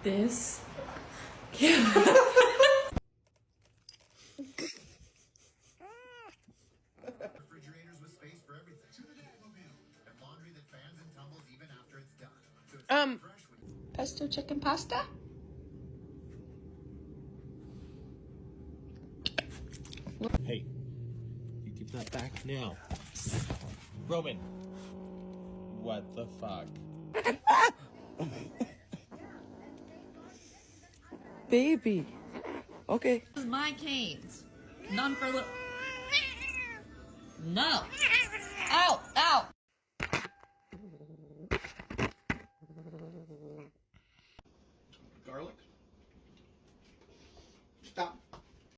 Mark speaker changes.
Speaker 1: This.
Speaker 2: Refrigerators with space for everything. And laundry that fans and tumbles even after it's done. So it's fresh with
Speaker 1: Pesto chicken pasta?
Speaker 3: Hey, you give that back now. Roman. What the fuck?
Speaker 4: Baby. Okay.
Speaker 5: This is my canes. None for little. No.